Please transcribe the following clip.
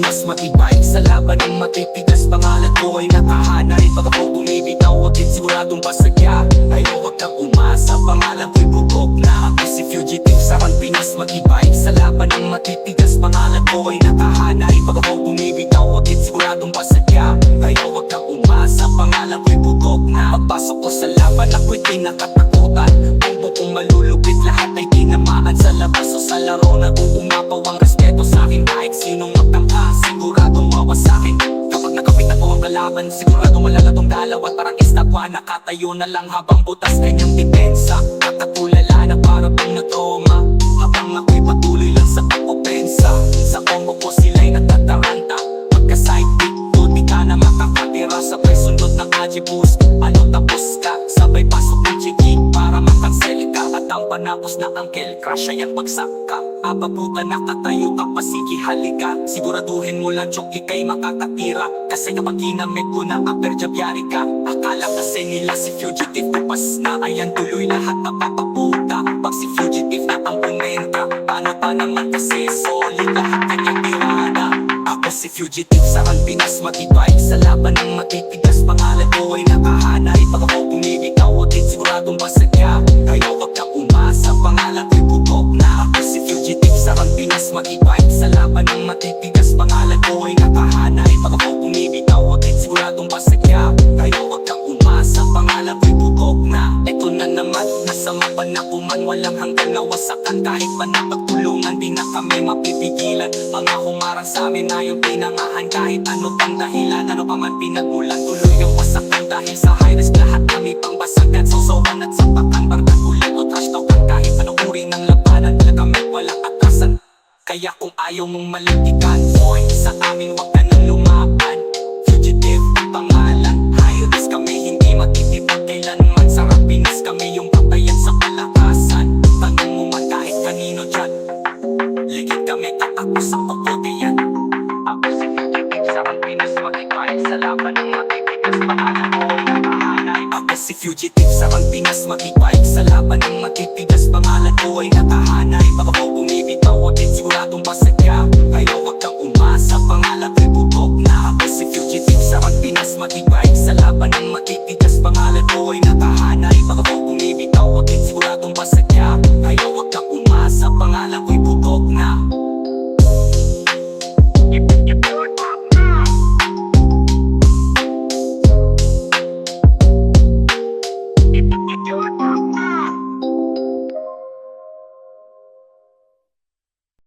Pinas matibay sa laban ng matitigas. Pangalan ko ay nakahanay. Pag ako bumibitaw, wag din siguradong basagya. Ayaw wag kang umasa, pangalan ko'y bugok na. Ako si fugitive sa Pinas matibay sa laban ng matitigas. Pangalan ko ay nakahanay. Pag ako bumibitaw, wag din siguradong basagya. Ayaw wag kang umasa, pangalan ko'y bugok na. Pagpasok ko sa laban, ako'y kinakatakutan. Bumbo kong malulupit, lahat ay tinamaan. Sa labas o sa laro, nag-uumapaw ang respeto sa'kin. Kahit sinong magtangka, siguradong mawasakin. Kapag nakapit ako ang kalaban, siguradong malalatong dalaw. At parang estatwa, nakatayo na lang habang butas kanyang depensa. Nakatulala na para pang natoma, habang ako'y patuloy lang sa pag-opensa. Sa combo ko sila'y natataranta. Pagka-sidekick ko, di ka na makakatira. Sabay sundot ng Ajibus, ano tapos ka? Sabay pasok ng chiki para makansel ka. At ang panapos na angkel, crash ay ang bagsak ka. Ababuta nakatayo ka, pasigi halika. Siguraduhin mo lang chok ikay makakatira. Kasi kapag ginamit ko na upper jab yari ka. Akala kasi nila si fugitive kupas na. Ayan tuloy lahat na papaputa. Pag si fugitive na ang bumenta, paano pa naman kasi solid lahat kanyang tirada. Ako si fugitive sa Pinas matibay sa laban ng matitigas. Pangalan ko ay nakahanay. Pag ako bumibitaw, wag din siguradong basagya. Kaya wag kang umasa, pangalan ko'y bugok na. Ako si fugitive sa Pinas matibay sa laban ng matitigas. Pangalan ko ay nakahanay. Pag ako bumibitaw, wag din siguradong basagya. Kaya wag kang umasa, pangalan ko'y bugok na. Eto na naman, nasa mapan na kuman. Walang hanggang nawasakan, kahit pa napagtulungan, di na kami mapipigilan. Mga humarang sa amin na yung pinangahan. Kahit ano pang dahilan, ano pa man pinagmulan, tuloy ang wasakan. Dahil sa high risk lahat kami pang basagan. Sausawan at sapakan, bardagulan o trash talkan. Kahit anong uri ng labanan, talaga may walang atasan. Kaya kung ayaw mong malintikan, boy, sa amin wag ka nang lumaban. Fugitive ang pangalan, high risk kami, hindi matitipag kailanman. Sa Pinas kami yung patayan sa palakasan. Tanong mo man kahit kanino dyan, ligid kami tatakbo sa pagkotiyan. Ako si fugitive sa Pinas matibay sa laban ng matitigas. Pangalan ko ay nakahanay. Ako si fugitive sa Pinas matibay sa laban ng matitigas. Pangalan ko ay nakahanay. Pag ako bumibitaw, wag din siguradong basagya. Kaya wag kang umasa, pangalan ko'y bugok na. Ako si fugitive sa Pinas matibay